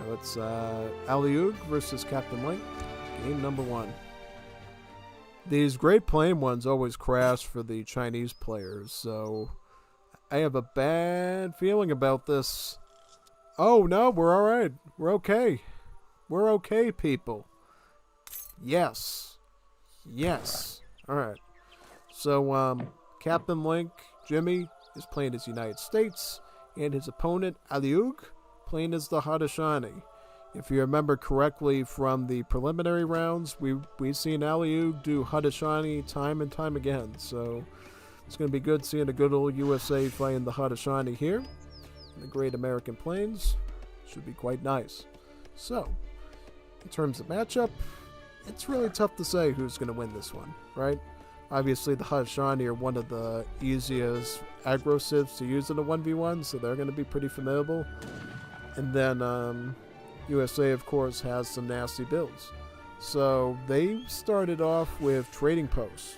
So it's Aileyugg versus CptLink, game number 1. These Great Plain ones always crash for the Chinese players, so I have a bad feeling about this. Oh no, we're alright. We're okay. We're okay, people. Yes. Yes. Alright. So, CptLink, Jimmy, is playing as United States, and his opponent, Aileyugg, playing as the Haudenosaunee. If you remember correctly from the preliminary rounds, we've seen Aileyugg do Haudenosaunee time and time again, so it's going to be good seeing a good old USA playing the Haudenosaunee here in the Great American Plains. Should be quite nice. So, in terms of matchup, it's really tough to say who's going to win this one, right? Obviously, the Haudenosaunee are one of the easiest aggro civs to use in a 1v1, so they're going to be pretty formidable. And then, USA, of course, has some nasty builds. So, they started off with trading posts.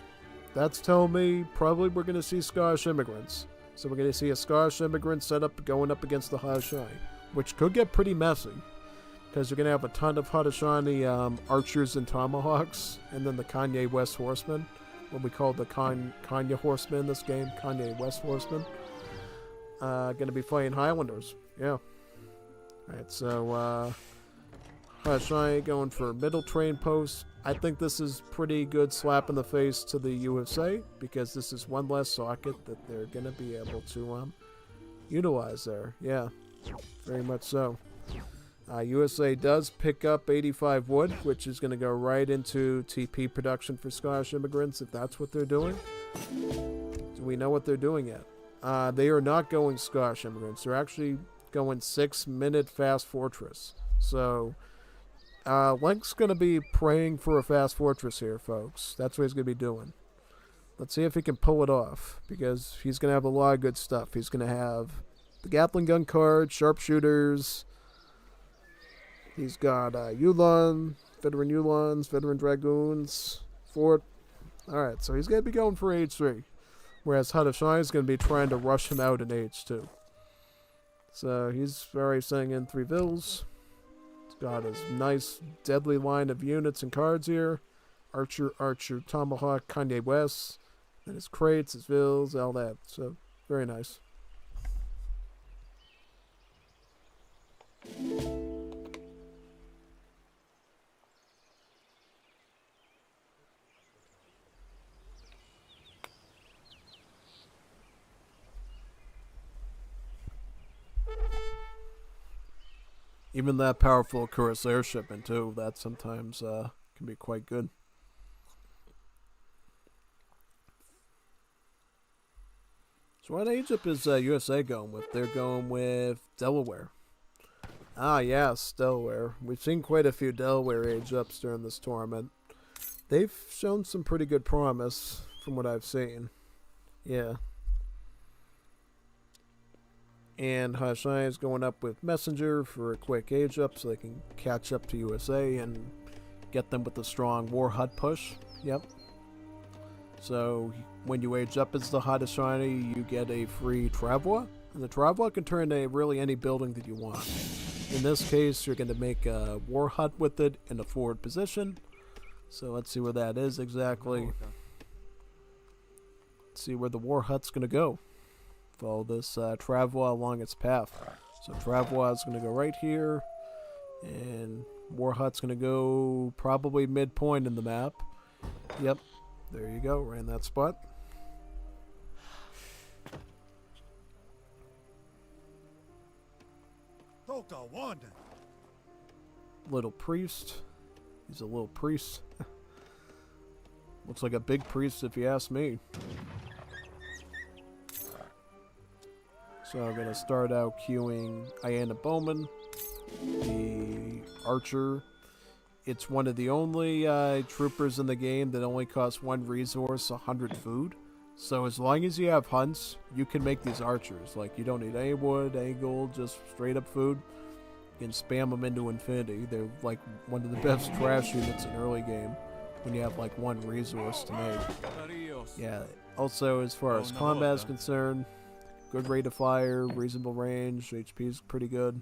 That's telling me probably we're going to see Scottish immigrants. So, we're going to see a Scottish immigrant set up going up against the Haudenosaunee, which could get pretty messy, because you're going to have a ton of Haudenosaunee archers and tomahawks, and then the Kanye West horsemen, what we call the Kanye horsemen in this game, Kanye West horsemen, going to be fighting Highlanders. Yeah. Alright, so Haudenosaunee going for middle train post. I think this is pretty good slap in the face to the USA, because this is one less socket that they're going to be able to utilize there. Yeah, very much so. USA does pick up 85 wood, which is going to go right into TP production for Scottish immigrants, if that's what they're doing. Do we know what they're doing yet? They are not going Scottish immigrants. They're actually going 6-minute fast fortress. So, Link's going to be praying for a fast fortress here, folks. That's what he's going to be doing. Let's see if he can pull it off, because he's going to have a lot of good stuff. He's going to have the Gatling gun card, sharpshooters. He's got Yulon, veteran Yulons, veteran Dragoons, fort. Alright, so he's going to be going for age 3. Whereas Haudenosaunee is going to be trying to rush him out in age 2. So he's very sending in 3 vills. He's got his nice deadly line of units and cards here. Archer, Tomahawk, Kanye West. And his crates, his vills, all that. So, very nice. Even that powerful Corsair shipment too, that sometimes can be quite good. So what age up is USA going with? They're going with Delaware. Ah yes, Delaware. We've seen quite a few Delaware age ups during this tournament. They've shown some pretty good promise from what I've seen. Yeah. And Haudenosaunee is going up with Messenger for a quick age up so they can catch up to USA and get them with a strong war hut push. Yep. So when you age up as the Haudenosaunee, you get a free Traveler. And the Traveler can turn into really any building that you want. In this case, you're going to make a war hut with it in a forward position. So let's see where that is exactly. Let's see where the war hut's going to go. Follow this Traveler along its path. So Traveler is going to go right here, and War Hut's going to go probably midpoint in the map. Yep, there you go, right in that spot. Little priest. He's a little priest. Looks like a big priest if you ask me. So I'm going to start out queuing Iana Bowman, the archer. It's one of the only troopers in the game that only costs 1 resource, 100 food. So as long as you have hunts, you can make these archers. Like, you don't need any wood, any gold, just straight up food. You can spam them into infinity. They're like one of the best trash units in early game when you have like 1 resource to make. Yeah, also as far as combat is concerned, good rate of fire, reasonable range, HP is pretty good.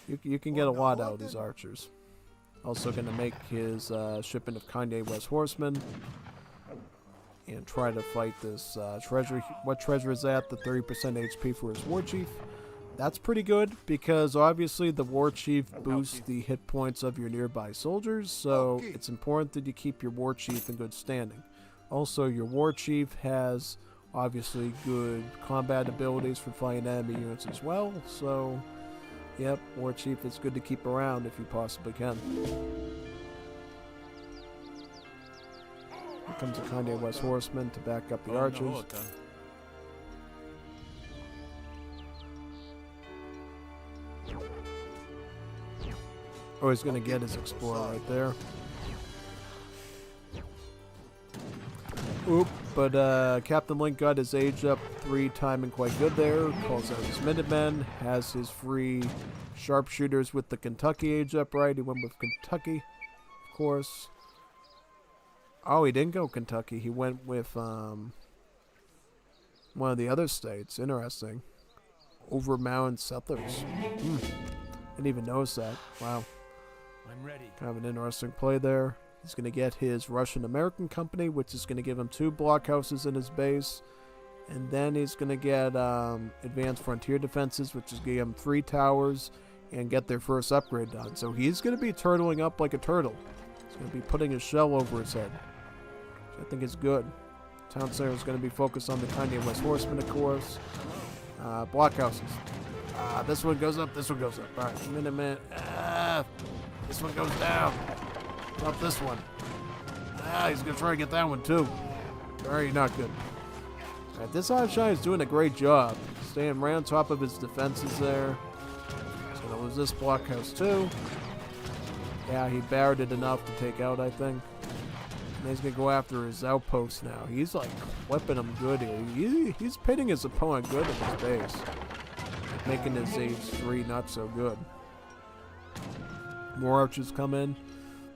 You can get a lot out of these archers. Also going to make his shipment of Kanye West Horsemen. And try to fight this treasure. What treasure is that? The 30% HP for his war chief. That's pretty good because obviously the war chief boosts the hit points of your nearby soldiers, so it's important that you keep your war chief in good standing. Also, your war chief has obviously good combat abilities for fighting enemy units as well, so yep, war chief is good to keep around if you possibly can. Here comes a Kanye West Horseman to back up the archers. Oh, he's going to get his Explorer right there. Oop, but Captain Link got his age up 3 timing quite good there. Calls out his Minutemen. Has his free sharpshooters with the Kentucky age up right. He went with Kentucky, of course. Oh, he didn't go Kentucky. He went with one of the other states. Interesting. Over Mountain Settlers. Didn't even notice that. Wow. I'm ready. Kind of an interesting play there. He's going to get his Russian-American company, which is going to give him 2 blockhouses in his base. And then he's going to get advanced frontier defenses, which is going to give him 3 towers and get their first upgrade done. So he's going to be turtling up like a turtle. He's going to be putting his shell over his head, which I think is good. Town Center is going to be focused on the Kanye West Horsemen, of course. Blockhouses. This one goes up, this one goes up. Alright, Minuteman. This one goes down. Not this one. He's going to try to get that one too. Very not good. Alright, this Hotshot is doing a great job. Staying right on top of his defenses there. He's going to lose this blockhouse too. Yeah, he barred it enough to take out, I think. And he's going to go after his outpost now. He's like clipping him good here. He's pitting his opponent good in his base. Making his age 3 not so good. More archers come in.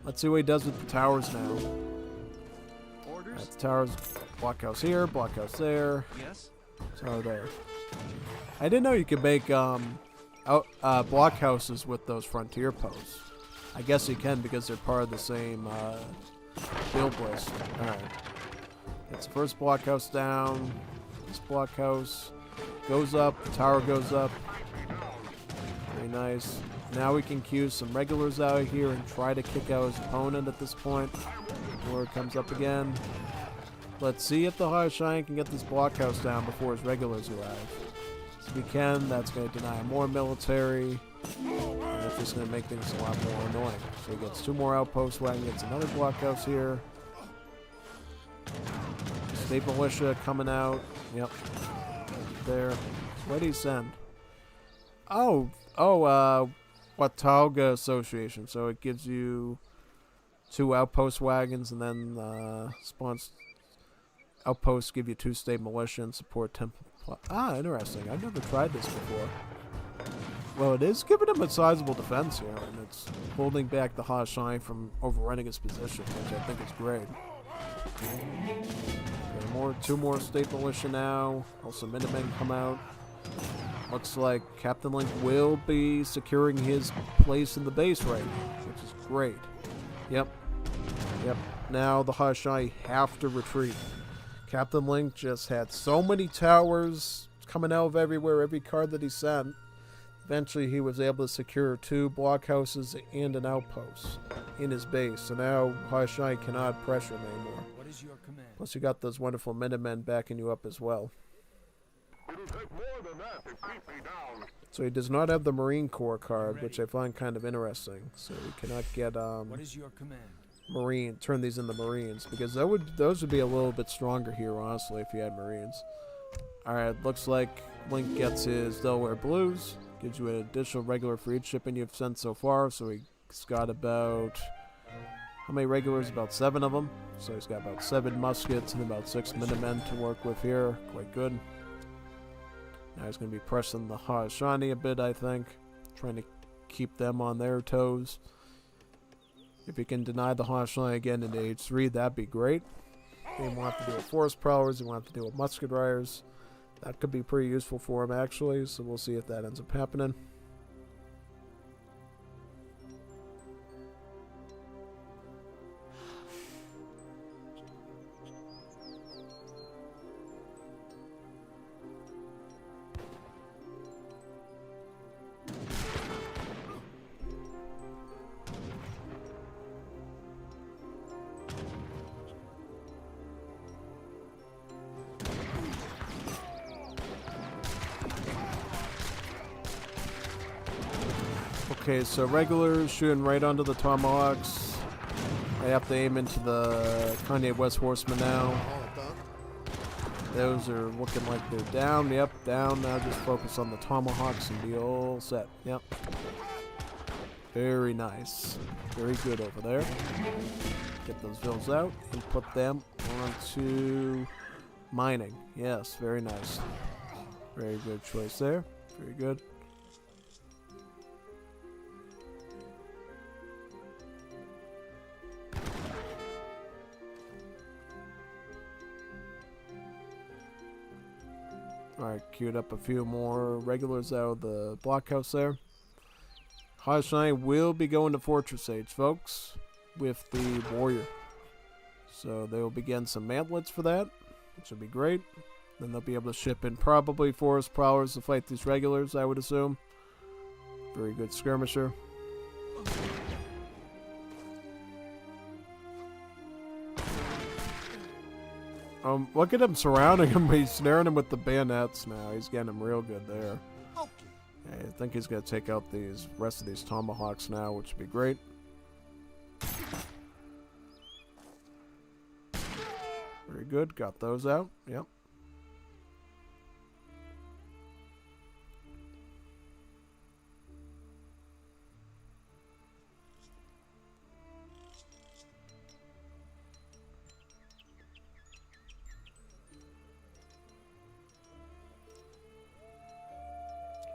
Let's see what he does with the towers now. Orders? Right, the towers, blockhouse here, blockhouse there. Yes. Tower there. I didn't know you could make blockhouses with those frontier posts. I guess you can because they're part of the same build list. Alright. It's the first blockhouse down. This blockhouse goes up, the tower goes up. Very nice. Now we can cue some regulars out here and try to kick out his opponent at this point. Before it comes up again. Let's see if the Hotshot can get this blockhouse down before his regulars arrive. If we can, that's going to deny more military. And it's just going to make things a lot more annoying. So he gets 2 more outposts, wagon gets another blockhouse here. State militia coming out. Yep. Right there. What did he send? Watauga Association. So it gives you 2 outpost wagons, and then spawns outposts give you 2 state militia and support temple. Interesting. I've never tried this before. Well, it is giving him a sizable defense here, and it's holding back the Hotshot from overrunning his position, which I think is great. Okay, 2 more state militia now. Also, Minutemen come out. Looks like Captain Link will be securing his place in the base right now, which is great. Yep. Now the Hotshot have to retreat. Captain Link just had so many towers coming out of everywhere, every card that he sent. Eventually he was able to secure 2 blockhouses and an outpost in his base. So now Hotshot cannot pressure him anymore. What is your command? Plus you got those wonderful Minutemen backing you up as well. It'll take more than that to keep me down. So he does not have the Marine Corps card, which I find kind of interesting. So he cannot get What is your command? Marine, turn these into Marines, because those would be a little bit stronger here, honestly, if you had Marines. Alright, looks like Link gets his Delaware Blues. Gives you an additional regular for each shipping you've sent so far. So he's got about, how many regulars? About 7 of them. So he's got about 7 muskets and about 6 Minutemen to work with here. Quite good. Now he's going to be pressing the Hotshot a bit, I think. Trying to keep them on their toes. If he can deny the Hotshot again into age 3, that'd be great. He won't have to deal with forest prowlers. He won't have to deal with musket riders. That could be pretty useful for him, actually. So we'll see if that ends up happening. Okay, so regulars shooting right onto the tomahawks. I have to aim into the Kanye West Horsemen now. Those are looking like they're down. Yep, down. Now just focus on the tomahawks and be all set. Yep. Very nice. Very good over there. Get those vills out and put them onto mining. Yes, very nice. Very good choice there. Very good. Alright, queued up a few more regulars out of the blockhouse there. Hashine will be going to Fortress Age, folks, with the warrior. So they will begin some mantlets for that, which will be great. Then they'll be able to ship in probably forest prowlers to fight these regulars, I would assume. Very good skirmisher. Look at him surrounding him. He's snaring him with the bayonets now. He's getting him real good there. Yeah, I think he's going to take out these rest of these tomahawks now, which would be great. Very good. Got those out. Yep.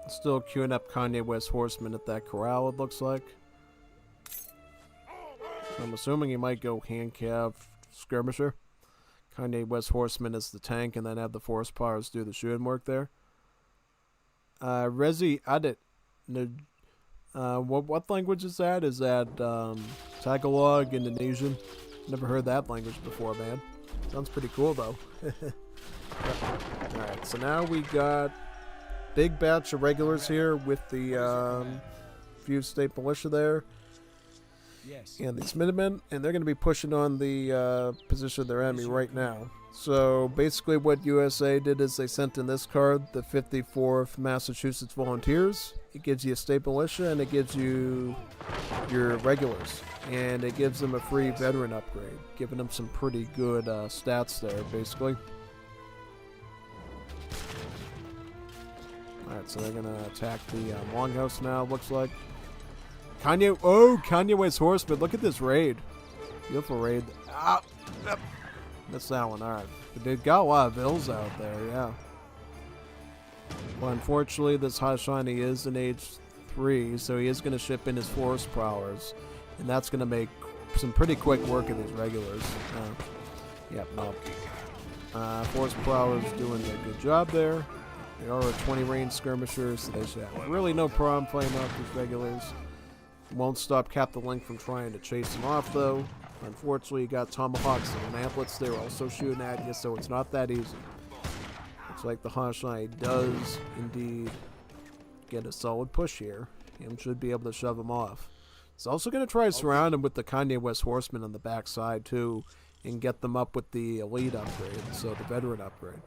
Still queuing up Kanye West Horseman at that corral, it looks like. So I'm assuming he might go hand-cav skirmisher. Kanye West Horseman is the tank, and then have the force powers do the shooting work there. Rezi Adit. What language is that? Is that Tagalog, Indonesian? Never heard that language before, man. Sounds pretty cool, though. Alright, so now we got big batch of regulars here with the Fused State Militia there. Yes. And these Minutemen, and they're going to be pushing on the position of their enemy right now. So basically what USA did is they sent in this card, the 54th Massachusetts Volunteers. It gives you a state militia, and it gives you your regulars. And it gives them a free veteran upgrade, giving them some pretty good stats there, basically. Alright, so they're going to attack the Longhouse now, looks like. Kanye West Horseman. Look at this raid. Beautiful raid. Ah, yep. Missed that one. Alright. But they got a lot of vills out there, yeah. Well, unfortunately, this Hashani is an age 3, so he is going to ship in his forest prowlers. And that's going to make some pretty quick work of these regulars. Yep, no. Forest prowlers doing a good job there. They are a 20 range skirmishers, so they should have really no problem playing off these regulars. Won't stop CptLink from trying to chase them off, though. Unfortunately, you got tomahawks and mantlets they're also shooting at you, so it's not that easy. Looks like the Hashai does indeed get a solid push here. Him should be able to shove him off. He's also going to try to surround him with the Kanye West Horsemen on the backside, too, and get them up with the elite upgrade, so the veteran upgrade.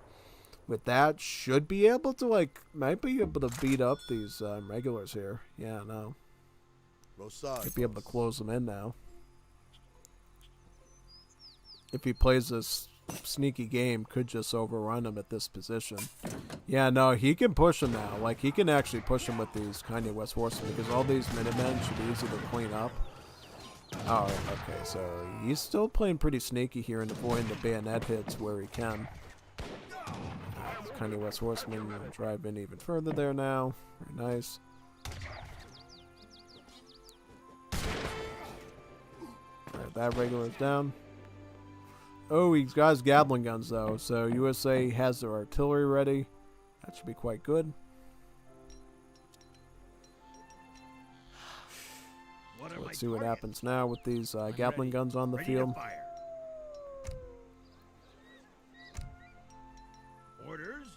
With that, should be able to, might be able to beat up these regulars here. Yeah, no. Might be able to close them in now. If he plays this sneaky game, could just overrun him at this position. Yeah, no, he can push him now. He can actually push him with these Kanye West Horsemen, because all these Minutemen should be easy to clean up. Oh, okay, so he's still playing pretty sneaky here and avoiding the bayonet hits where he can. Kanye West Horseman drive in even further there now. Very nice. Alright, that regular's down. Oh, he's got his Gatling guns though, so USA has their artillery ready. That should be quite good. So let's see what happens now with these Gatling guns on the field. Orders?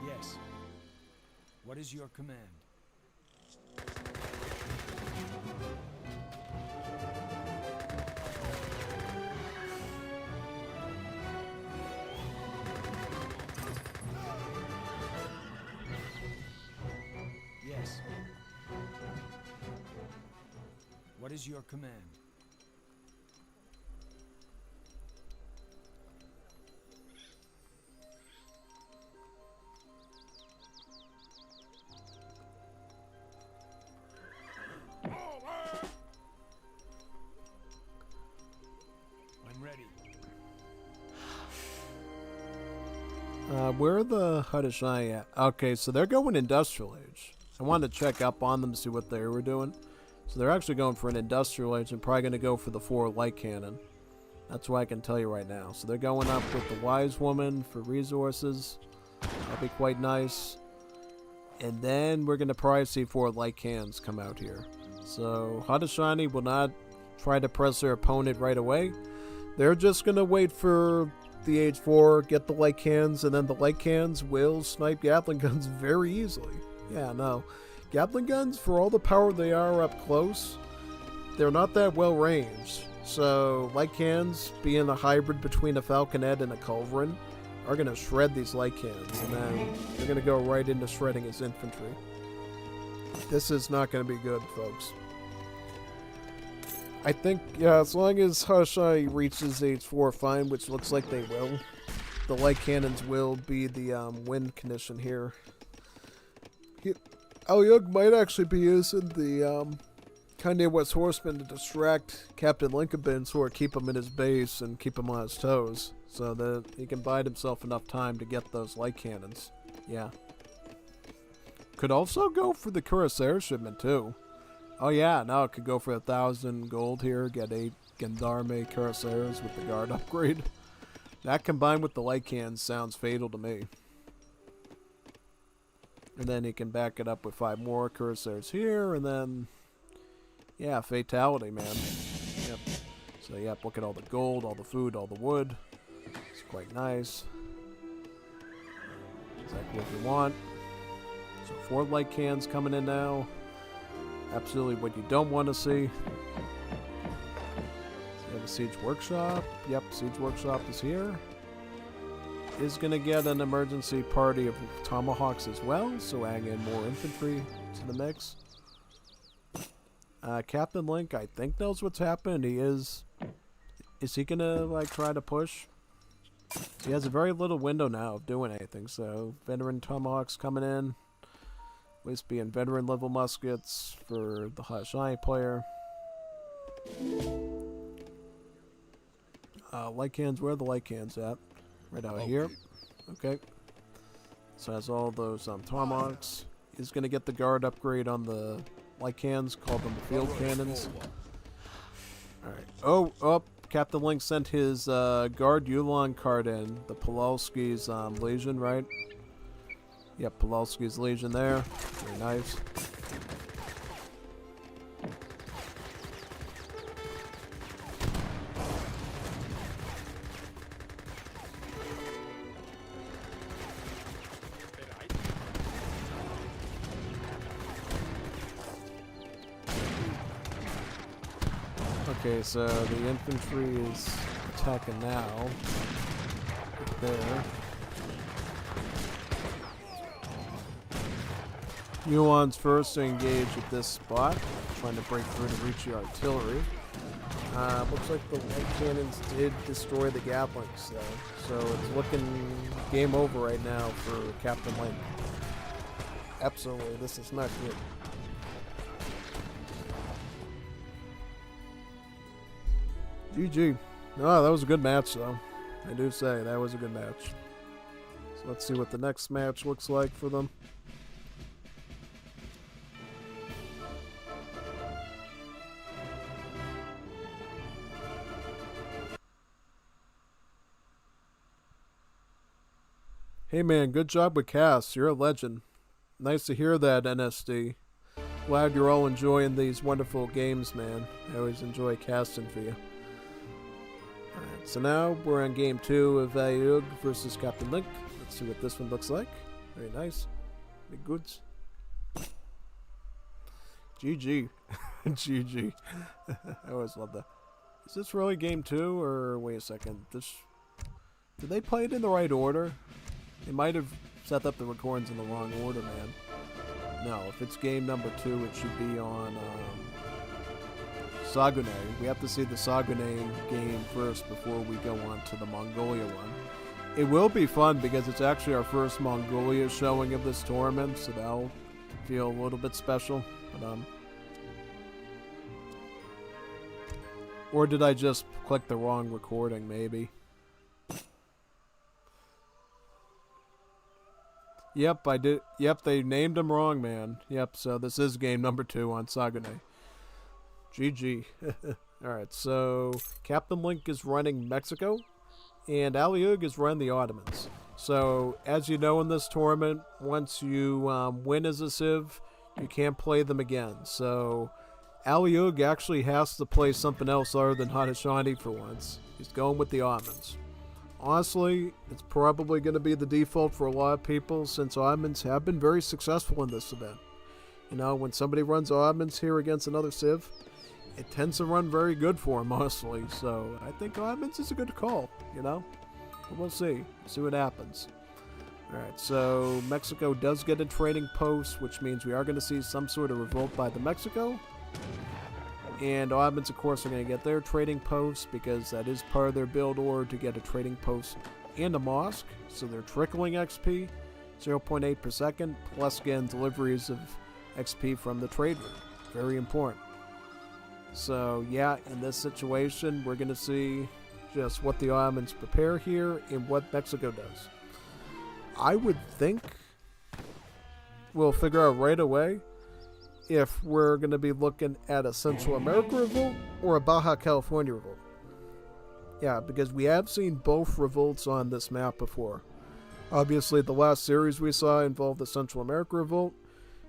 Yes. What is your command? is your command? I'm ready. Where are the Haudenosaunee at? Okay, so they're going Industrial Age. I wanted to check up on them to see what they were doing. So they're actually going for an Industrial Age and probably going to go for the 4 light cannon. That's what I can tell you right now. So they're going up with the Wise Woman for resources. That'll be quite nice. And then we're going to probably see 4 light cannons come out here. So Haudenosaunee will not try to press their opponent right away. They're just going to wait for the Age 4, get the light cannons, and then the light cannons will snipe Gatling guns very easily. Yeah, no. Gatling guns, for all the power they are up close, they're not that well ranged. So light cannons, being a hybrid between a Falconet and a Culverin, are going to shred these light cannons, and then they're going to go right into shredding his infantry. This is not going to be good, folks. I think, yeah, as long as Haudenosaunee reaches Age 4, fine, which looks like they will, the light cannons will be the win condition here. Aileyugg might actually be using the Kanye West Horseman to distract Captain Link a bit and sort of keep him in his base and keep him on his toes, so that he can bide himself enough time to get those light cannons. Yeah. Could also go for the Cuirassier shipment, too. Oh yeah, no, it could go for 1,000 gold here, get 8 Gendarme Cuirassiers with the guard upgrade. That combined with the light cannons sounds fatal to me. And then he can back it up with 5 more Cuirassiers here, and then, yeah, fatality, man. Yep. So, yep, look at all the gold, all the food, all the wood. It's quite nice. Exactly what you want. So 4 light cannons coming in now. Absolutely what you don't want to see. So you have a Siege Workshop. Yep, Siege Workshop is here. Is going to get an emergency party of Tomahawks as well, so adding in more infantry to the mix. Captain Link, I think, knows what's happened. He is he going to, like, try to push? He has a very little window now of doing anything, so veteran Tomahawks coming in. At least being veteran level muskets for the Haudenosaunee player. Light cannons, where are the light cannons at? Right out here. Okay. So has all those Tomahawks. He's going to get the guard upgrade on the light cannons, call them the field cannons. Alright. Oh, Captain Link sent his guard Yulon card in. The Pulowski's Legion, right? Yep, Pulowski's Legion there. Very nice. Okay, so the infantry is attacking now. Right there. Yuan's first to engage at this spot, trying to break through to reach the artillery. Looks like the light cannons did destroy the Gatlings, though. So it's looking game over right now for Captain Link. Absolutely, this is not good. GG. No, that was a good match, though. I do say, that was a good match. So let's see what the next match looks like for them. Hey man, good job with cast. You're a legend. Nice to hear that, NSD. Glad you're all enjoying these wonderful games, man. I always enjoy casting for you. Alright, so now we're on game 2 of Aileyugg versus Captain Link. Let's see what this one looks like. Very nice. Big goods. GG. GG. I always love that. Is this really game 2, or wait a second? Did they play it in the right order? They might have set up the recordings in the wrong order, man. No, if it's game number 2, it should be on Saguné. We have to see the Saguné game first before we go on to the Mongolia one. It will be fun because it's actually our first Mongolia showing of this tournament, so that'll feel a little bit special. But, or did I just click the wrong recording, maybe? Yep, I did. Yep, they named him wrong, man. Yep, so this is game number 2 on Saguné. GG. Alright, so CptLink is running Mexico, and Aileyugg is running the Ottomans. So, as you know in this tournament, once you win as a Civ, you can't play them again. So, Aileyugg actually has to play something else other than Haudenosaunee for once. He's going with the Ottomans. Honestly, it's probably going to be the default for a lot of people since Ottomans have been very successful in this event. You know, when somebody runs Ottomans here against another Civ, it tends to run very good for them, honestly. So I think Ottomans is a good call, you know? But we'll see. See what happens. Alright, so Mexico does get a trading post, which means we are going to see some sort of revolt by the Mexico. And Ottomans, of course, are going to get their trading post because that is part of their build order to get a trading post and a mosque. So they're trickling XP, 0.8 per second, plus getting deliveries of XP from the trade route. Very important. So, yeah, in this situation, we're going to see just what the Ottomans prepare here and what Mexico does. I would think we'll figure out right away if we're going to be looking at a Central America revolt or a Baja California revolt. Yeah, because we have seen both revolts on this map before. Obviously, the last series we saw involved the Central America revolt,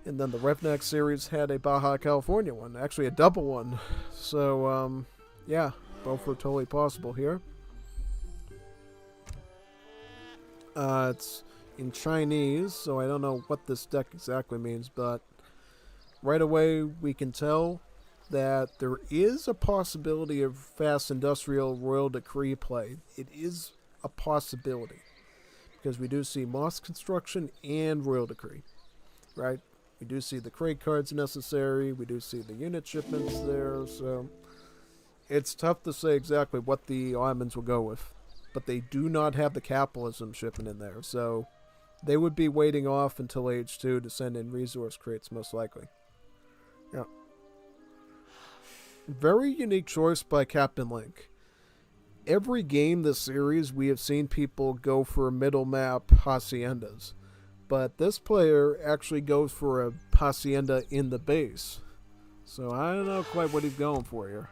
and then the Revnak series had a Baja California one, actually a double one. So, yeah, both are totally possible here. It's in Chinese, so I don't know what this deck exactly means, but right away, we can tell that there is a possibility of fast industrial royal decree play. It is a possibility because we do see mosque construction and royal decree, right? We do see the crate cards necessary. We do see the unit shipments there. So it's tough to say exactly what the Ottomans will go with, but they do not have the capitalism shipment in there. So they would be waiting off until age 2 to send in resource crates, most likely. Yeah. Very unique choice by CptLink. Every game this series, we have seen people go for middle map haciendas. But this player actually goes for a hacienda in the base. So I don't know quite what he's going for here.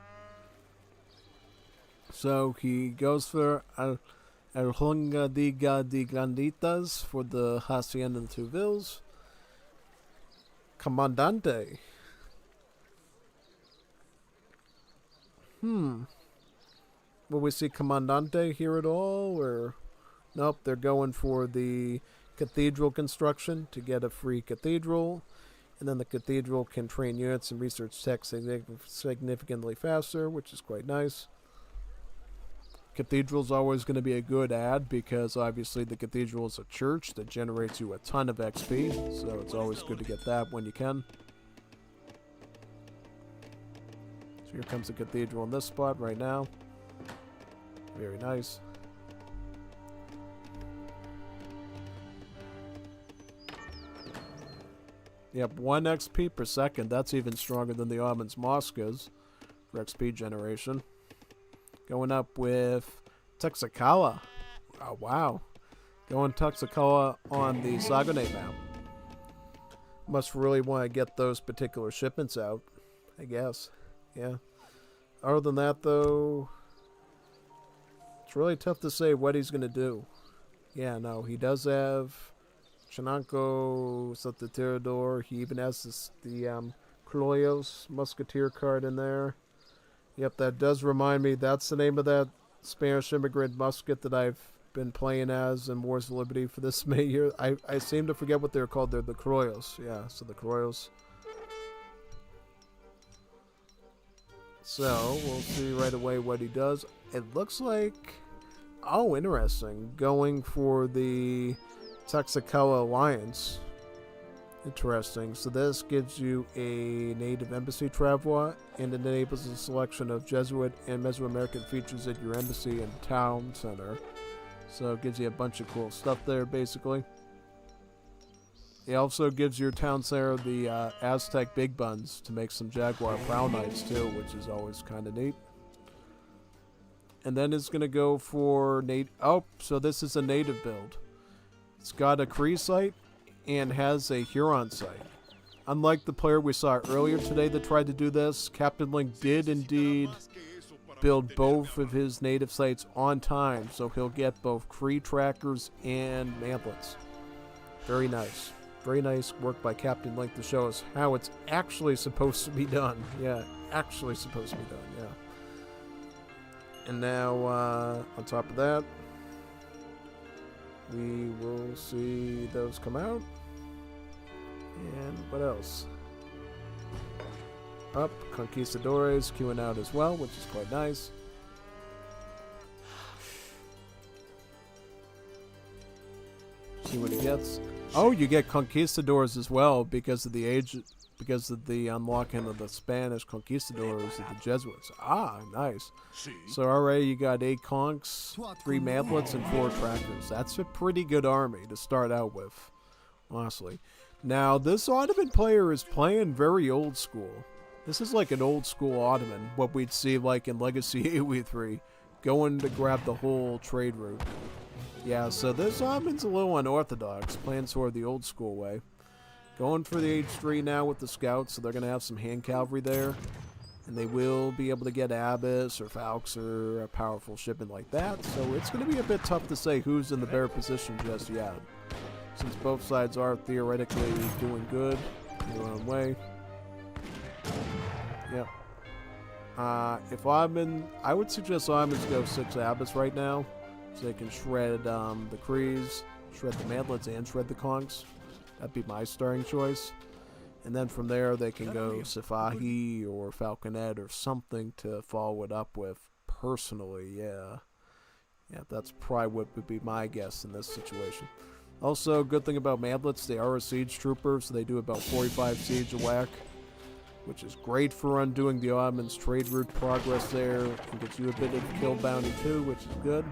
So he goes for El Hunga de Granditas for the hacienda in 2 villas. Comandante. Will we see Comandante here at all? Or nope, they're going for the cathedral construction to get a free cathedral. And then the cathedral can train units and research tech significantly faster, which is quite nice. Cathedral's always going to be a good add because obviously the cathedral is a church that generates you a ton of XP. So it's always good to get that when you can. Here comes the cathedral in this spot right now. Very nice. Yep, 1 XP per second. That's even stronger than the Ottomans' mosque is for XP generation. Going up with Texacoa. Oh, wow. Going Texacoa on the Saguné map. Must really want to get those particular shipments out, I guess. Yeah. Other than that, though, it's really tough to say what he's going to do. Yeah, no, he does have Chinanko, Tirador. He even has the Cloyos Musketeer card in there. Yep, that does remind me. That's the name of that Spanish immigrant musket that I've been playing as in Wars of Liberty for this many years. I seem to forget what they're called. They're the Cloyos. Yeah, so the Cloyos. So, we'll see right away what he does. It looks like... Oh, interesting. Going for the Texacoa Alliance. Interesting. So this gives you a native embassy traveler, and it enables a selection of Jesuit and Mesoamerican features at your embassy and town center. So it gives you a bunch of cool stuff there, basically. It also gives your town center the Aztec Big Buns to make some Jaguar Brown Knights too, which is always kind of neat. And then it's going to go for so this is a native build. It's got a Cree site and has a Huron site. Unlike the player we saw earlier today that tried to do this, CptLink did indeed build both of his native sites on time, so he'll get both Cree trackers and mantlets. Very nice. Very nice work by CptLink to show us how it's actually supposed to be done. Yeah, actually supposed to be done, yeah. And now, on top of that, we will see those come out. And what else? Up, Conquistadores queuing out as well, which is quite nice. See what he gets. Oh, you get Conquistadors as well because of the unlocking of the Spanish Conquistadors of the Jesuits. Ah, nice. So already you got 8 conks, 3 mantlets, and 4 trackers. That's a pretty good army to start out with, honestly. Now, this Ottoman player is playing very old school. This is like an old school Ottoman, what we'd see like in Legacy AoE3, going to grab the whole trade route. Yeah, so this Ottoman's a little unorthodox, playing sort of the old school way. Going for the H3 now with the scouts, so they're going to have some hand cavalry there. And they will be able to get Abbas or Falx or a powerful shipment like that. So it's going to be a bit tough to say who's in the better position just yet. Since both sides are theoretically doing good in their own way. Yep. If I would suggest Ottomans go 6 Abbas right now. So they can shred the Crees, shred the mantlets, and shred the conks. That'd be my starting choice. And then from there, they can go Sifahi or Falconet or something to follow it up with. Personally, yeah. Yeah, that's probably what would be my guess in this situation. Also, good thing about mantlets, they are a siege trooper, so they do about 45 siege a whack, which is great for undoing the Ottomans' trade route progress there, and gets you a bit of kill bounty too, which is good.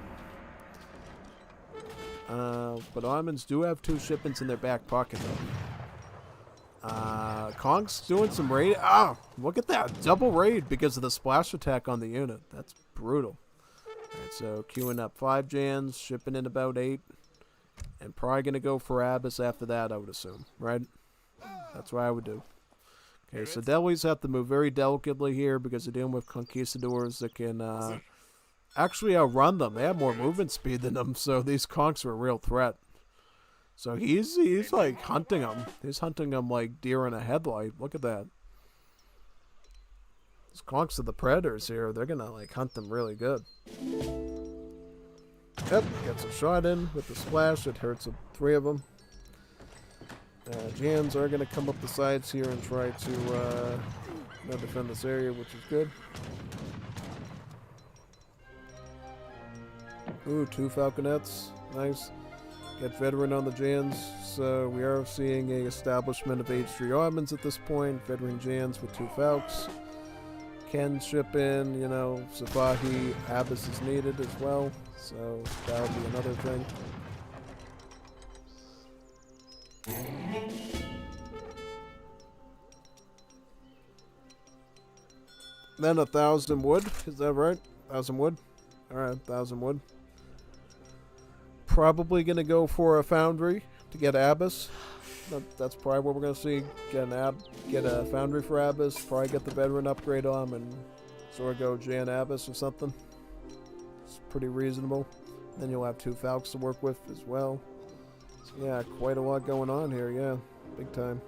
But Ottomans do have 2 shipments in their back pocket though. Kong's doing some raid. Ah, look at that. Double raid because of the splash attack on the unit. That's brutal. Alright, so queuing up 5 Jans, shipping in about 8. And probably going to go for Abbas after that, I would assume. Right? That's what I would do. Okay, so delis have to move very delicately here because they're dealing with conquistadors that can actually outrun them. They have more movement speed than them, so these conks are a real threat. So he's like hunting them. He's hunting them like deer in a headlight. Look at that. These conks are the predators here. They're gonna like hunt them really good. Yep, gets a shot in with the splash. It hurts 3 of them. Jans are gonna come up the sides here and try to defend this area, which is good. Ooh, 2 falconets. Nice. Get veteran on the Jans. So we are seeing a establishment of H3 Ottomans at this point. Veteran Jans with 2 Falks. Can ship in, you know, Sifahi. Abbas is needed as well. So that'll be another thing. Then 1,000 wood. Is that right? 1,000 wood? Alright, 1,000 wood. Probably going to go for a foundry to get Abbas. That's probably what we're going to see. Get a foundry for Abbas. Probably get the veteran upgrade on him and sort of go Jan Abbas or something. It's pretty reasonable. Then you'll have 2 Falcons to work with as well. So yeah, quite a lot going on here. Yeah, big time.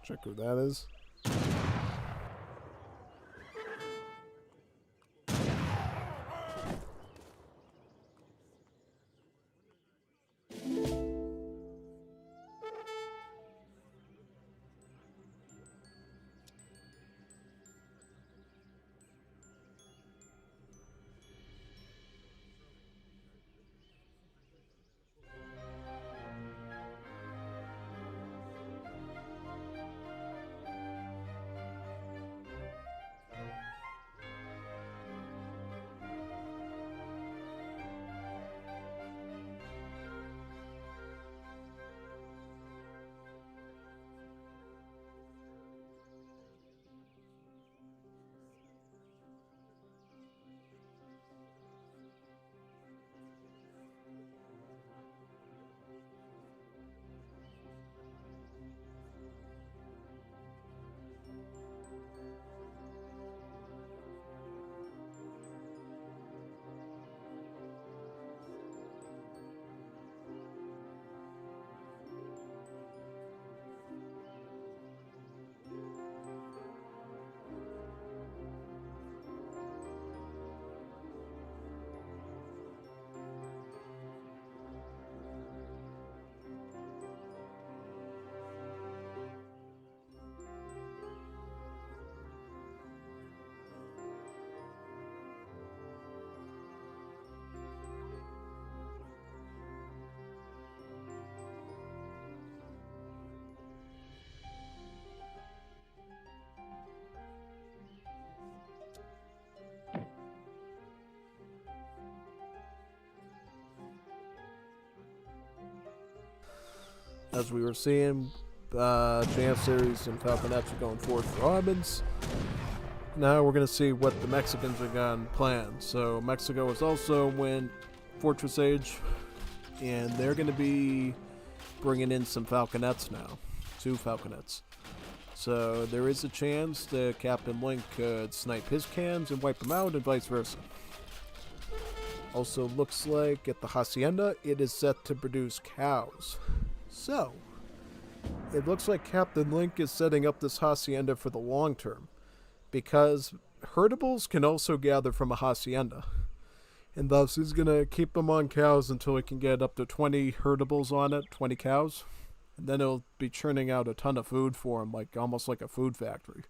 Check who that is. As we were seeing, Janissaries and Falconets are going forward for Armins. Now we're going to see what the Mexicans are going to plan. So Mexico is also in Fortress Age, and they're going to be bringing in some Falconets now. 2 Falconets. So there is a chance that CptLink could snipe his cans and wipe them out, and vice versa. Also looks like at the Hacienda, it is set to produce cows. So, it looks like CptLink is setting up this Hacienda for the long term, because herdables can also gather from a Hacienda. And thus he's going to keep them on cows until he can get up to 20 herdables on it, 20 cows. And then it'll be churning out a ton of food for him, like almost like a food factory.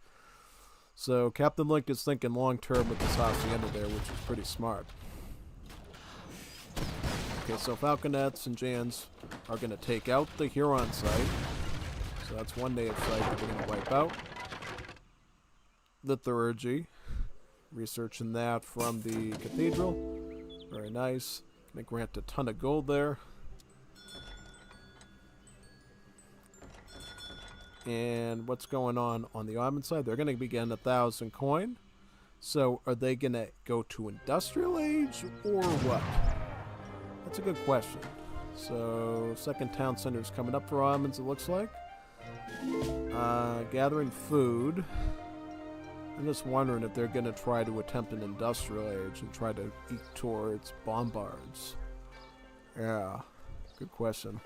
So CptLink is thinking long term with this Hacienda there, which is pretty smart. Okay, so Falconets and Jans are going to take out the Huron site. So that's one native site that we're going to wipe out. Liturgy. Researching that from the cathedral. Very nice. Going to grant a ton of gold there. And what's going on the Armin side? They're going to be getting 1,000 coin. So are they going to go to Industrial Age or what? That's a good question. So second town center is coming up for Armins, it looks like. Gathering food. I'm just wondering if they're going to try to attempt an Industrial Age and try to eat towards bombards. Yeah, good question.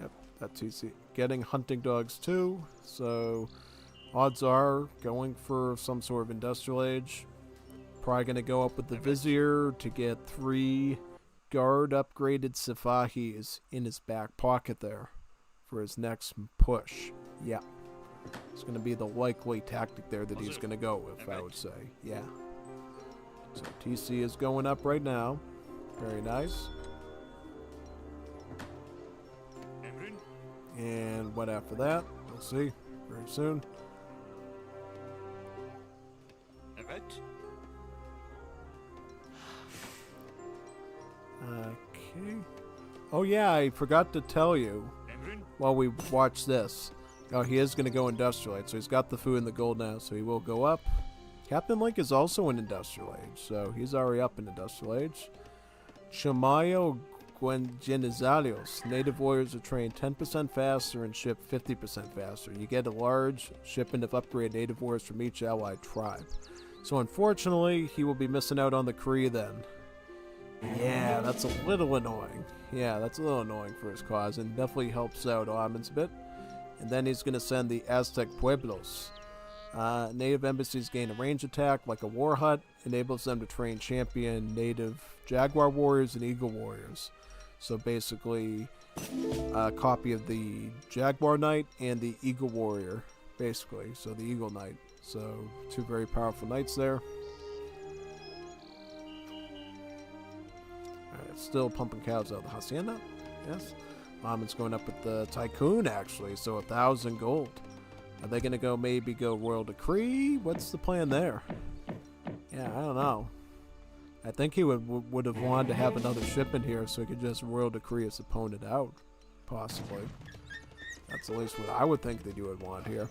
Yep, that's easy. Getting hunting dogs too, so odds are going for some sort of Industrial Age. Probably going to go up with the Vizier to get 3 guard upgraded Sifahis in his back pocket there for his next push. Yeah. It's going to be the likely tactic there that he's going to go with, I would say. Yeah. So TC is going up right now. Very nice. And what after that? We'll see very soon. Okay. Oh yeah, I forgot to tell you while we watch this. Oh, he is going to go Industrial Age, so he's got the food and the gold now, so he will go up. CptLink is also in Industrial Age, so he's already up in Industrial Age. Chamayo Genizalios. Native warriors are trained 10% faster and ship 50% faster. You get a large shipment of upgraded native warriors from each allied tribe. So unfortunately, he will be missing out on the Cree then. Yeah, that's a little annoying. Yeah, that's a little annoying for his cause, and definitely helps out Armin's a bit. And then he's going to send the Aztec Pueblos. Native embassies gain a range attack like a war hut, enables them to train champion native jaguar warriors and eagle warriors. So basically, a copy of the jaguar knight and the eagle warrior, basically. So the eagle knight. So 2 very powerful knights there. Still pumping cows out of the Hacienda. Yes. It's going up with the Tycoon, actually. So 1,000 gold. Are they going to maybe go Royal Decree? What's the plan there? Yeah, I don't know. I think he would have wanted to have another ship in here so he could just Royal Decree his opponent out. Possibly. That's at least what I would think that you would want here.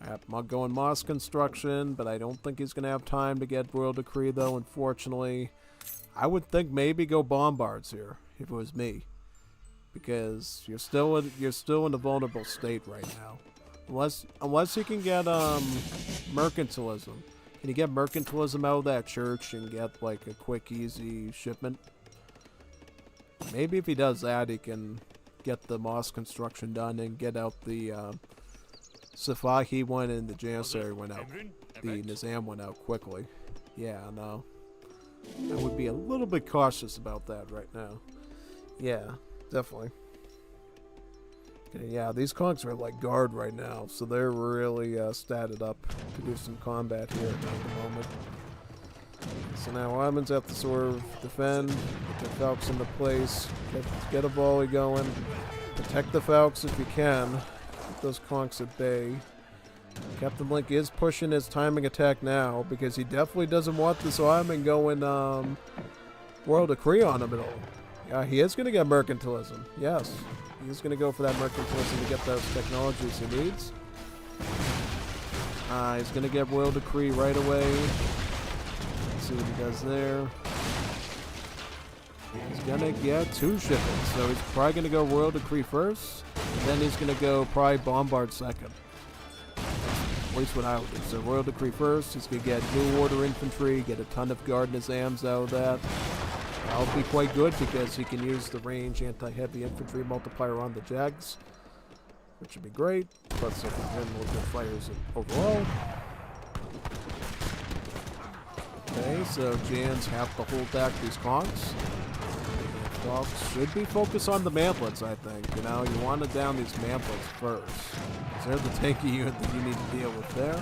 I'm going Moss Construction, but I don't think he's going to have time to get Royal Decree, though, unfortunately. I would think maybe go Bombards here, if it was me. Because you're still in a vulnerable state right now. Unless you can get mercantilism. Can you get mercantilism out of that church and get like a quick, easy shipment? Maybe if he does that, he can get the Moss Construction done and get out the Sifahi one and the Janissary one out. The Nizam one out quickly. Yeah, no. I would be a little bit cautious about that right now. Yeah, definitely. Okay, yeah, these conks are like guard right now, so they're really statted up to do some combat here at the moment. So now Armin's have to sort of defend, get the Falcons into place, get a volley going, protect the Falcons if you can, keep those conks at bay. Captain Link is pushing his timing attack now because he definitely doesn't want this arming going World Decree on him at all. Yeah, he is going to get Mercantilism. Yes, he's going to go for that Mercantilism to get those technologies he needs. He's going to get Royal Decree right away. Let's see what he does there. He's going to get 2 shipments, so he's probably going to go Royal Decree first, and then he's going to go probably Bombard second. At least what I would do. So Royal Decree first, he's going to get New Order Infantry, get a ton of Guard Nizams out of that. That'll be quite good because he can use the range anti-heavy infantry multiplier on the Jags, which would be great. Plus, they can win more good fighters overall. Okay, so Jans have to hold back these conks. Dogs should be focused on the mantlets, I think. You know, you want to down these mantlets first. Because they're the tanky unit that you need to deal with there.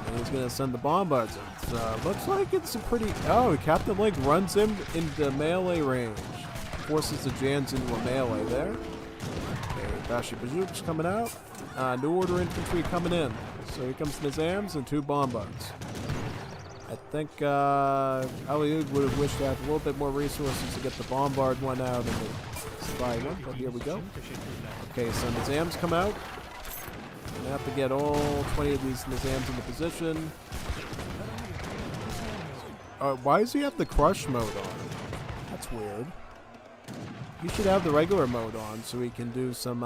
And he's going to send the bombards in. So, looks like it's a pretty... Oh, Captain Link runs him into melee range. Forces the Jans into a melee there. Okay, Bashi Bazooks coming out. New Order Infantry coming in. So here comes Nizams and 2 bombards. I think Aileyugg would have wished to have a little bit more resources to get the Bombard one out and the Spy one, but here we go. Okay, so Nizams come out. Gonna have to get all 20 of these Nizams into position. Why does he have the Crush mode on? That's weird. He should have the regular mode on so he can do some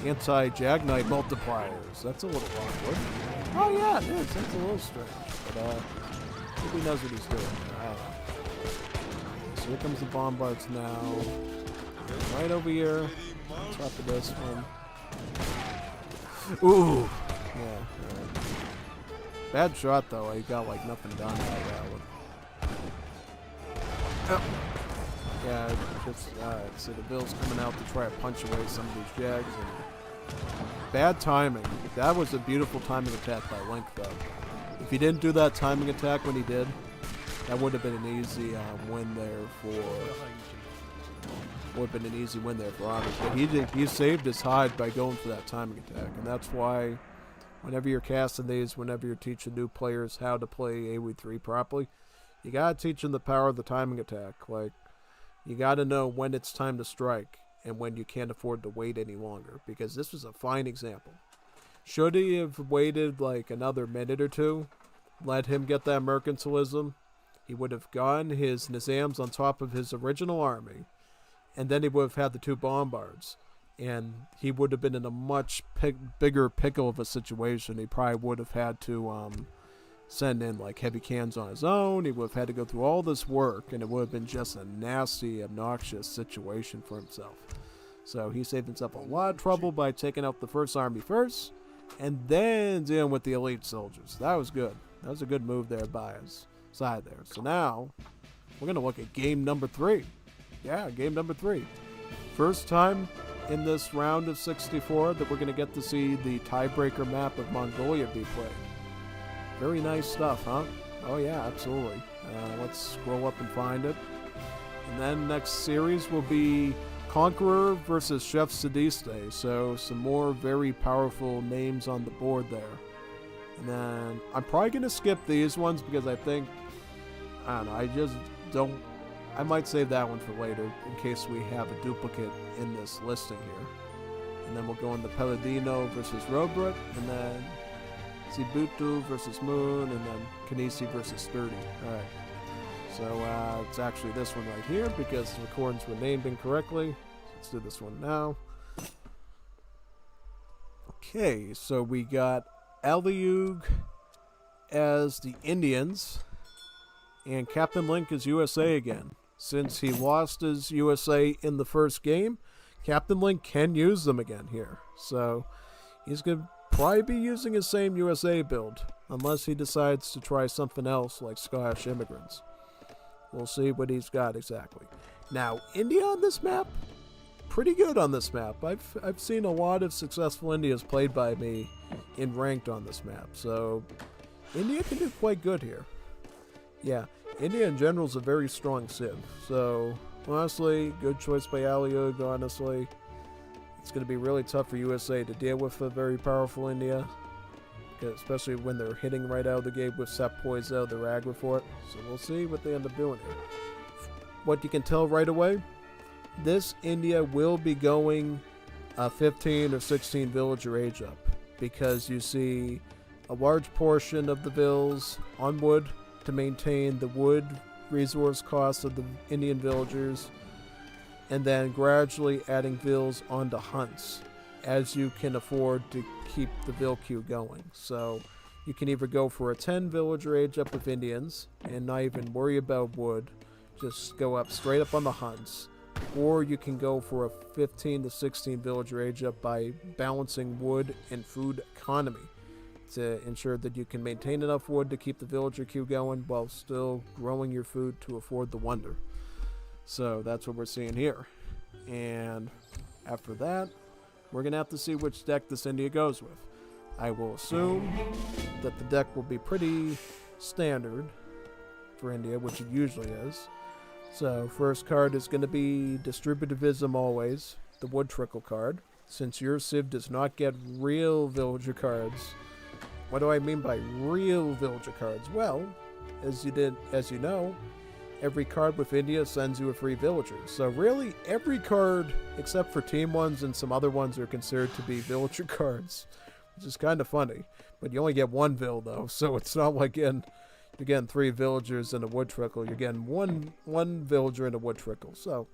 anti-Jag Knight multipliers. That's a little awkward. Oh yeah, it is. That's a little strange. But I think he knows what he's doing. I don't know. So here comes the Bombards now. Right over here. On top of this one. Ooh! Yeah. Right. Bad shot though. He got like nothing done by that one. Oh. Yeah, just, so the Bill's coming out to try to punch away some of these Jags. And bad timing. That was a beautiful timing attack by Link, though. If he didn't do that timing attack when he did, that would have been an easy win there for... Would have been an easy win there for Honors. But he saved his hide by going for that timing attack. And that's why whenever you're casting these, whenever you're teaching new players how to play AoE3 properly, you gotta teach them the power of the timing attack. Like, you gotta know when it's time to strike and when you can't afford to wait any longer. Because this was a fine example. Should he have waited like another minute or two, let him get that mercantilism, he would have gotten his Nizams on top of his original army, and then he would have had the 2 bombards. And he would have been in a much bigger pickle of a situation. He probably would have had to send in like heavy cans on his own. He would have had to go through all this work, and it would have been just a nasty, obnoxious situation for himself. So he saved himself a lot of trouble by taking out the first army first, and then dealing with the elite soldiers. That was good. That was a good move there by his side there. So now, we're going to look at game number 3. Yeah, game number 3. First time in this round of 64 that we're going to get to see the tiebreaker map of Mongolia be played. Very nice stuff, huh? Oh yeah, absolutely. Let's scroll up and find it. And then next series will be Conqueror versus Chef Sadiste. So some more very powerful names on the board there. And then I'm probably going to skip these ones because I think, I don't know, I just don't, I might save that one for later in case we have a duplicate in this listing here. And then we'll go into Pelladino versus Robert, and then Sibutu versus Moon, and then Kanisi versus Sturdy. Alright. So it's actually this one right here because the recordings were named incorrectly. Let's do this one now. Okay, so we got Aileyugg as the Indians, and Captain Link is USA again. Since he lost his USA in the first game, Captain Link can use them again here. So he's going to probably be using his same USA build, unless he decides to try something else like Scottish Immigrants. We'll see what he's got exactly. Now, India on this map, pretty good on this map. I've seen a lot of successful Indias played by me in ranked on this map, so India can do quite good here. Yeah, India in general is a very strong civ, so honestly, good choice by Aileyugg, honestly. It's going to be really tough for USA to deal with a very powerful India, especially when they're hitting right out of the gate with set poise their aggro fort. So we'll see what they end up doing here. What you can tell right away, this India will be going 15 or 16 villager age up, because you see a large portion of the vills on wood to maintain the wood resource costs of the Indian villagers, and then gradually adding vills onto hunts as you can afford to keep the vill queue going. So you can either go for a 10 villager age up with Indians and not even worry about wood, just go up straight up on the hunts, or you can go for a 15 to 16 villager age up by balancing wood and food economy to ensure that you can maintain enough wood to keep the villager queue going while still growing your food to afford the wonder. So that's what we're seeing here. And after that, we're going to have to see which deck this India goes with. I will assume that the deck will be pretty standard for India, which it usually is. So first card is going to be Distributivism always, the wood trickle card. Since your Civ does not get real villager cards, what do I mean by real villager cards? Well, as you know, every card with India sends you a free villager. So really, every card except for team ones and some other ones are considered to be villager cards, which is kind of funny. But you only get one vill though, so it's not like you're getting 3 villagers and a wood trickle. You're getting one villager and a wood trickle. So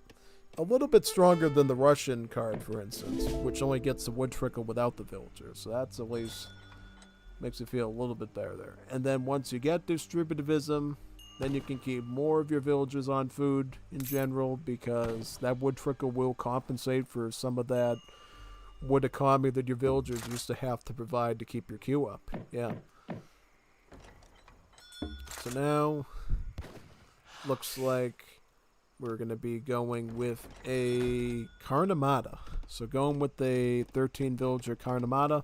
a little bit stronger than the Russian card, for instance, which only gets the wood trickle without the villager. So that's at least makes you feel a little bit better there. And then once you get Distributivism, then you can keep more of your villagers on food in general, because that wood trickle will compensate for some of that wood economy that your villagers used to have to provide to keep your queue up. Yeah. So now, looks like we're going to be going with a Karnamata. So going with a 13 villager Karnamata.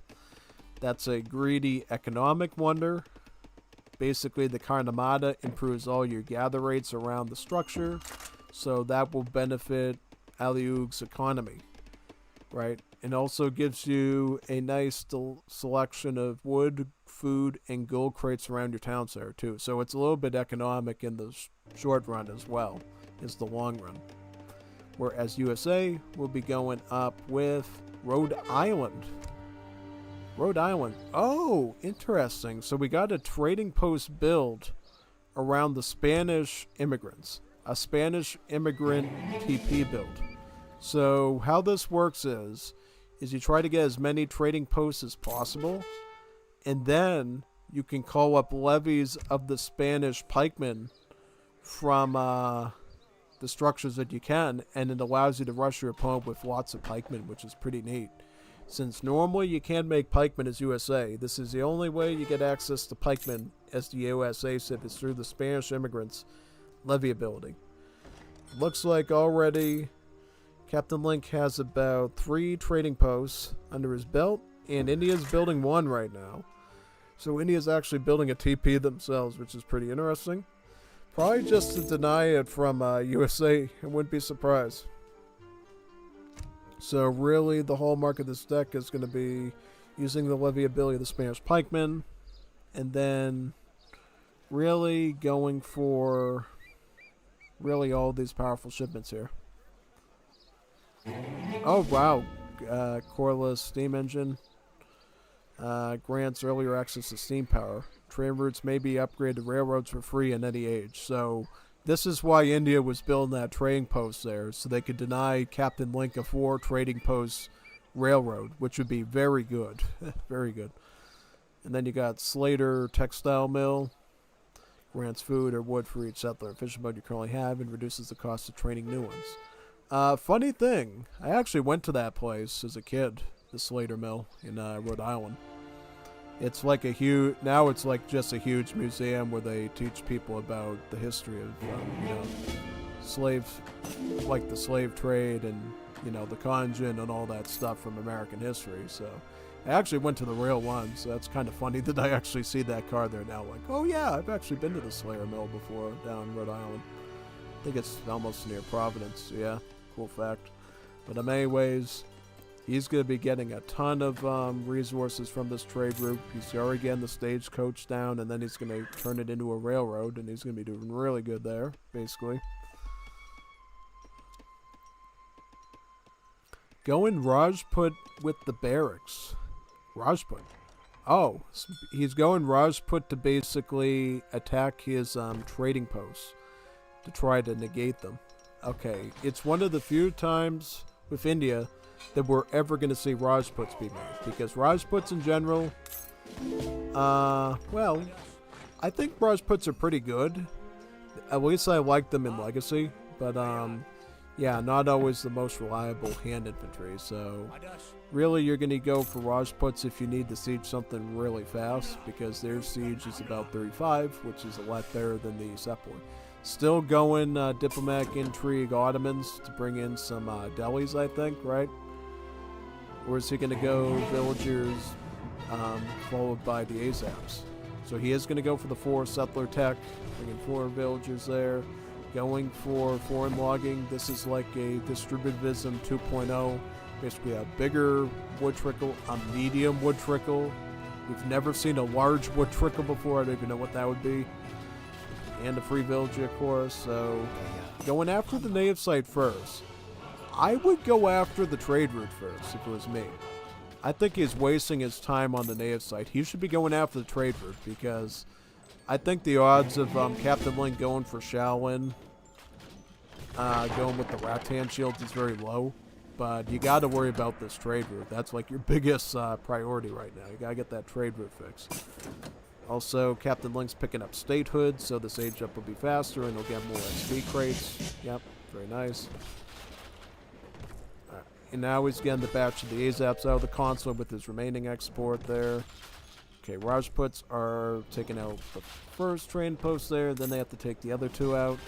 That's a greedy economic wonder. Basically, the Karnamata improves all your gather rates around the structure, so that will benefit Aileyugg's economy, right? And also gives you a nice selection of wood, food, and gold crates around your town center too. So it's a little bit economic in the short run as well as the long run. Whereas USA will be going up with Rhode Island. Rhode Island. Oh, interesting. So we got a trading post build around the Spanish immigrants. A Spanish immigrant TP build. So how this works is you try to get as many trading posts as possible, and then you can call up levies of the Spanish pikemen from the structures that you can, and it allows you to rush your opponent with lots of pikemen, which is pretty neat. Since normally you can't make pikemen as USA, this is the only way you get access to pikemen as the USA Civ is through the Spanish immigrants' levy ability. Looks like already CptLink has about 3 trading posts under his belt, and India's building 1 right now. So India's actually building a TP themselves, which is pretty interesting. Probably just to deny it from USA, I wouldn't be surprised. So really, the hallmark of this deck is going to be using the levy ability of the Spanish pikemen, and then really going for really all these powerful shipments here. Oh wow, coreless steam engine grants earlier access to steam power. Train routes may be upgraded to railroads for free in any age. So this is why India was building that trading post there, so they could deny CptLink a 4 trading post railroad, which would be very good. Very good. And then you got Slater Textile Mill. Grants food or wood for each settler and fishing boat you currently have, and reduces the cost of training new ones. Funny thing, I actually went to that place as a kid, the Slater Mill in Rhode Island. It's like a huge, now it's like just a huge museum where they teach people about the history of, the slave trade and, the conjun and all that stuff from American history. So I actually went to the real one, so that's kind of funny that I actually see that card there now. Like, oh yeah, I've actually been to the Slayer Mill before down in Rhode Island. I think it's almost near Providence. Yeah, cool fact. But anyways, He's going to be getting a ton of resources from this trade route. He's already getting the stagecoach down, and then he's going to turn it into a railroad, and he's going to be doing really good there, basically. Going Rajput with the barracks. Rajput. Oh, he's going Rajput to basically attack his trading posts to try to negate them. Okay, it's one of the few times with India that we're ever going to see Rajputs be made. Because Rajputs in general, well, I think Rajputs are pretty good. At least I like them in Legacy. But, yeah, not always the most reliable hand infantry. So, really, you're going to go for Rajputs if you need to siege something really fast. Because their siege is about 35, which is a lot better than the Sepoy. Still going diplomatic intrigue Ottomans to bring in some Delhis, I think, right? Or is he going to go villagers followed by the Azaps? So he is going to go for the 4 settler tech, bringing 4 villagers there. Going for foreign logging. This is like a distributivism 2.0. Basically a bigger wood trickle, a medium wood trickle. We've never seen a large wood trickle before. I don't even know what that would be. And a free villager, of course. So going after the native site first. I would go after the trade route first, if it was me. I think he's wasting his time on the native site. He should be going after the trade route, because I think the odds of CptLink going for Shaolin, going with the Rattan shields is very low. But you got to worry about this trade route. That's like your biggest priority right now. You got to get that trade route fixed. Also, CptLink's picking up statehood, so this age up will be faster, and he'll get more XP crates. Yep, very nice. And now he's getting the batch of the Azaps out of the console with his remaining export there. Okay, Rajputs are taking out the first train post there, then they have to take the other 2 out.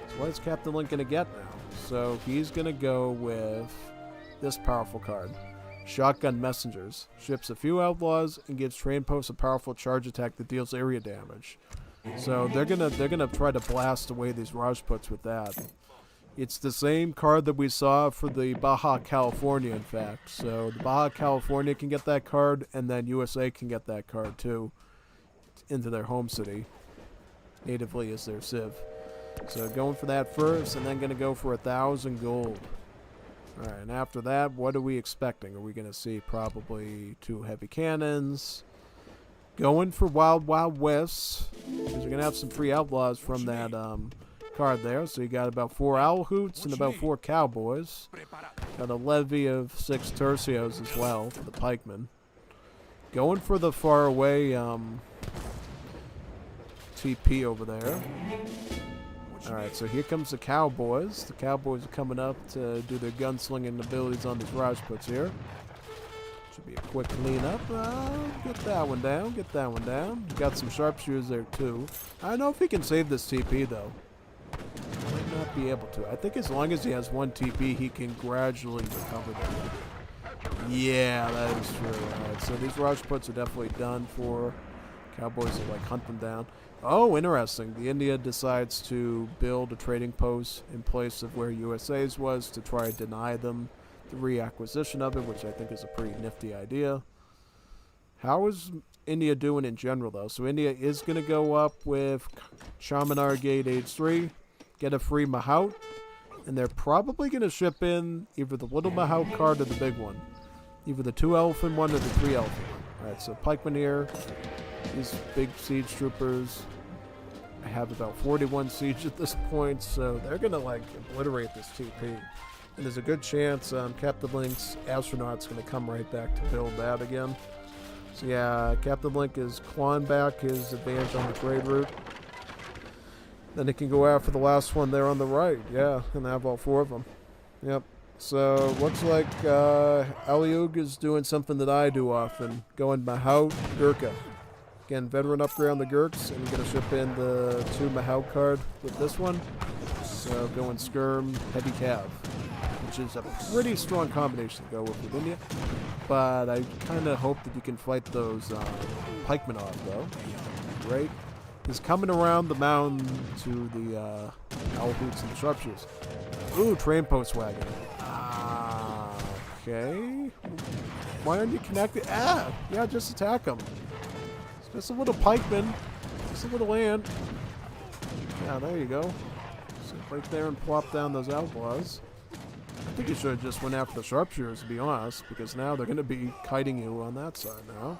So what is CptLink going to get now? So he's going to go with this powerful card. Shotgun Messengers. Ships a few outlaws and gives train posts a powerful charge attack that deals area damage. So they're gonna try to blast away these Rajputs with that. It's the same card that we saw for the Baja California, in fact. So the Baja California can get that card, and then USA can get that card too into their home city. Natively as their civ. So going for that first, and then going to go for 1,000 gold. Alright, and after that, what are we expecting? Are we going to see probably 2 heavy cannons? Going for Wild Wild West, because we're going to have some free outlaws from that card there. So you got about 4 owl hoots and about 4 cowboys. Got a levy of 6 tercios as well for the pikemen. Going for the far away TP over there. Alright, so here comes the cowboys. The cowboys are coming up to do their gunslinging abilities on these Rajputs here. Should be a quick cleanup. Get that one down. Get that one down. Got some sharpshooters there too. I don't know if he can save this TP though. Might not be able to. I think as long as he has 1 TP, he can gradually recover them. Yeah, that is true. Alright, so these Rajputs are definitely done for. Cowboys will like hunt them down. Oh, interesting. The India decides to build a trading post in place of where USA's was to try to deny them the reacquisition of it, which I think is a pretty nifty idea. How is India doing in general, though? So India is going to go up with Shamanar Gate Age 3, get a free Mahout, and they're probably going to ship in either the little Mahout card or the big one. Either the 2 elephant one or the 3 elephant one. Alright, so pikemen here. These big siege troopers. I have about 41 siege at this point, so they're going to like obliterate this TP. And there's a good chance CptLink's astronaut's going to come right back to build that again. So yeah, CptLink is clawing back his advantage on the trade route. Then he can go after the last one there on the right, yeah, and have all 4 of them. Yep. So looks like Aileyugg is doing something that I do often, going Mahout Gurkha. Again, veteran upgrade on the Gurks, and you're going to ship in the 2 Mahout card with this one. So going Skirm, Heavy Cav, which is a pretty strong combination to go with India. But I kind of hope that you can fight those pikemen off, though. Great. He's coming around the mountain to the owl hoots and the sharpshooters. Ooh, train post wagon. Okay. Why aren't you connected? Ah! Yeah, just attack him. It's just a little pikeman. Just a little ant. Yeah, there you go. Sit right there and plop down those outlaws. I think you should have just went after the sharpshooters, to be honest, because now they're going to be kiting you on that side now.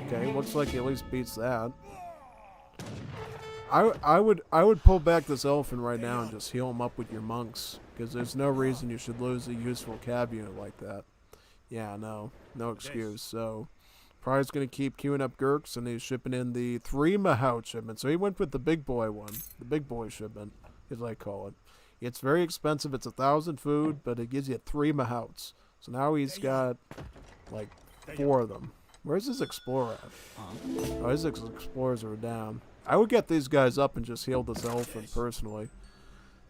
Okay, looks like he at least beats that. I would pull back this elephant right now and just heal him up with your monks, because there's no reason you should lose a useful cav unit like that. Yeah, no excuse. So probably going to keep queuing up Gurks, and he's shipping in the 3 Mahout shipment. So he went with the big boy one, the big boy shipment, as I call it. It's very expensive. It's 1,000 food, but it gives you 3 Mahouts. So now he's got like 4 of them. Where's his explorer at? Oh, his explorers are down. I would get these guys up and just heal this elephant personally.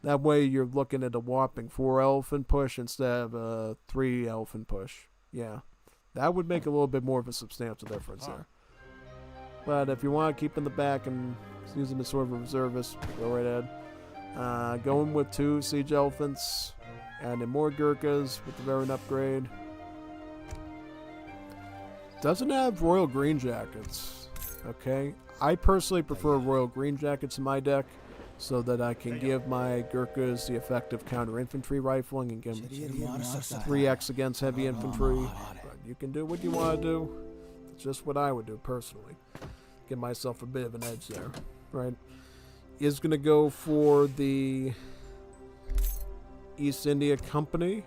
That way you're looking at a whopping 4 elephant push instead of a 3 elephant push. Yeah, that would make a little bit more of a substantial difference there. But if you want to keep in the back and use them as sort of a reservist, go right ahead. Going with 2 siege elephants, and then more Gurkhas with the Veteran upgrade. Doesn't have Royal Green Jackets. Okay, I personally prefer Royal Green Jackets in my deck, so that I can give my Gurkhas the effective counter infantry rifling and give them 3x against heavy infantry. But you can do what you want to do. It's just what I would do personally. Give myself a bit of an edge there, right? Is going to go for the East India Company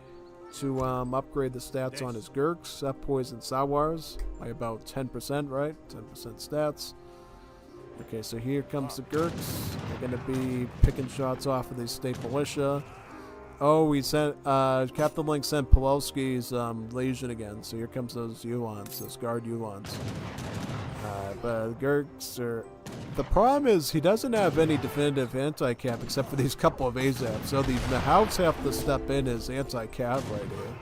to upgrade the stats on his Gurks, poison Sawars by about 10%, right? 10% stats. Okay, so here comes the Gurks. They're going to be picking shots off of the state militia. Oh, he sent CptLink sent Pulowski's Legion again. So here comes those Ulans, those guard Ulans. But Gurks are... The problem is he doesn't have any definitive anti-cap except for these couple of AZAPs. So the Mahouts have to step in as anti-cap right here.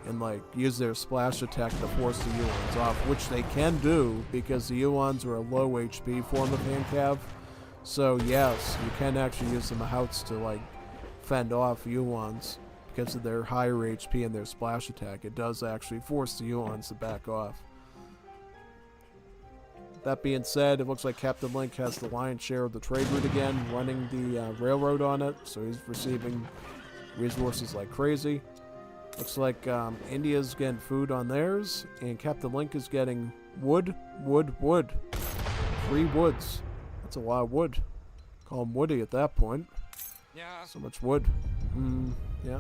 And like use their splash attack to force the Ulans off, which they can do because the Ulans are a low HP form of hand cav. So yes, you can actually use the Mahouts to like fend off Ulans because of their higher HP and their splash attack. It does actually force the Ulans to back off. That being said, it looks like CptLink has the lion's share of the trade route again, running the railroad on it, so he's receiving resources like crazy. Looks like India's getting food on theirs, and CptLink is getting wood. 3 woods. That's a lot of wood. Call him Woody at that point. Yeah. So much wood. Yeah.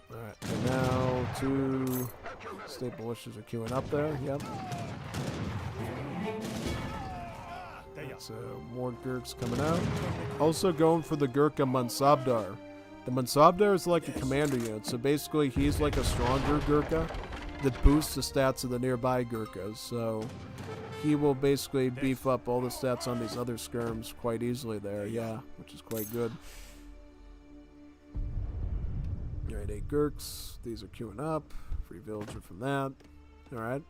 Alright, and now 2 state militias are queuing up there. Yep. So more Gurks coming out. Also going for the Gurkha Mansabdar. The Mansabdar is like a commander unit, so basically he's like a stronger Gurkha that boosts the stats of the nearby Gurkhas. So he will basically beef up all the stats on these other skirms quite easily there, yeah, which is quite good. Alright, 8 Gurks. These are queuing up. Free villager from that. Alright.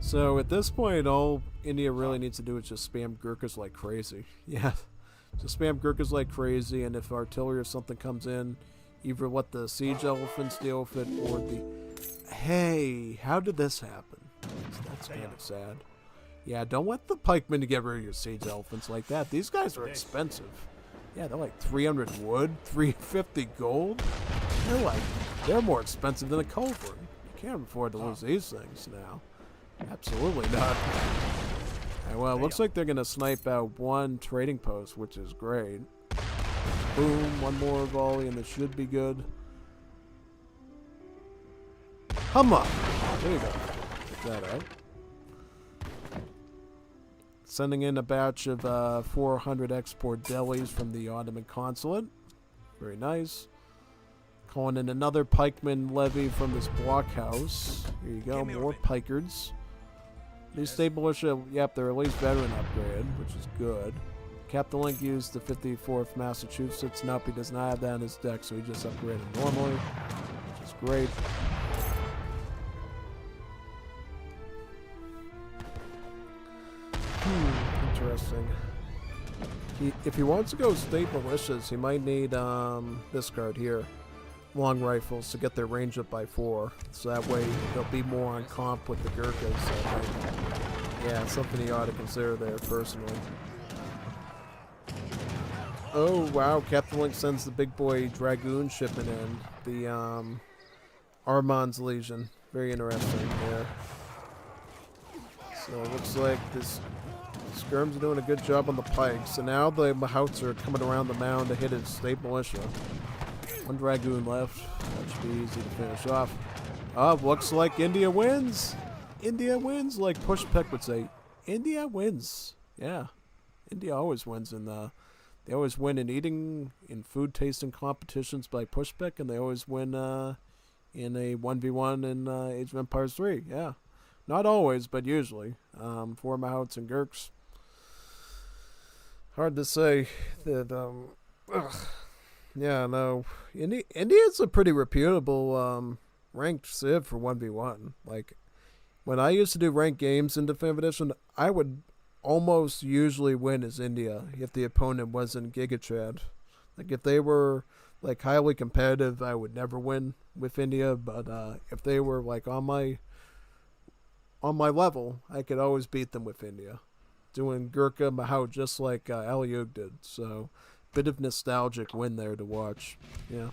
So at this point, all India really needs to do is just spam Gurkhas like crazy. Yeah. Just spam Gurkhas like crazy, and if artillery or something comes in, either let the siege elephants deal with it, or the... Hey, how did this happen? That's kind of sad. Yeah, don't let the pikemen get rid of your siege elephants like that. These guys are expensive. Yeah, they're like 300 wood, 350 gold. They're more expensive than a culverin. You can't afford to lose these things now. Absolutely not. Right, well, it looks like they're going to snipe out 1 trading post, which is great. Boom, 1 more volley, and this should be good. Come on. There you go. Check that out. Sending in a batch of 400 export delis from the Ottoman consulate. Very nice. Calling in another pikeman levy from this blockhouse. Here you go, more pikards. These state militia, yep, they're at least veteran upgrade, which is good. CptLink used the 54th Massachusetts. Nope, he does not have that in his deck, so he just upgraded normally, which is great. Interesting. If he wants to go state militias, he might need this card here. long rifles to get their range up by 4. So that way they'll be more on comp with the Gurkhas. So yeah, something you ought to consider there personally. Oh wow, CptLink sends the big boy Dragoon shipment in. The Armand's Legion. Very interesting there. So it looks like this Skirm's doing a good job on the pikes. So now the Mahouts are coming around the mound to hit his state militia. 1 Dragoon left. That should be easy to finish off. Looks like India wins. India wins, like Pushpek would say. India wins. Yeah. India always wins in they always win in eating, in food tasting competitions by Pushpek, and they always win in a 1v1 in Age of Empires 3. Yeah. Not always, but usually. For Mahouts and Gurks. Hard to say that, yeah, no. India's a pretty reputable ranked civ for 1v1. Like, when I used to do ranked games in Definitive Edition, I would almost usually win as India if the opponent wasn't GigaChad. Like, if they were, like, highly competitive, I would never win with India, but if they were, like, on my level, I could always beat them with India. Doing Gurkha Mahout just like Aileyugg did. So, bit of nostalgic win there to watch. Yeah.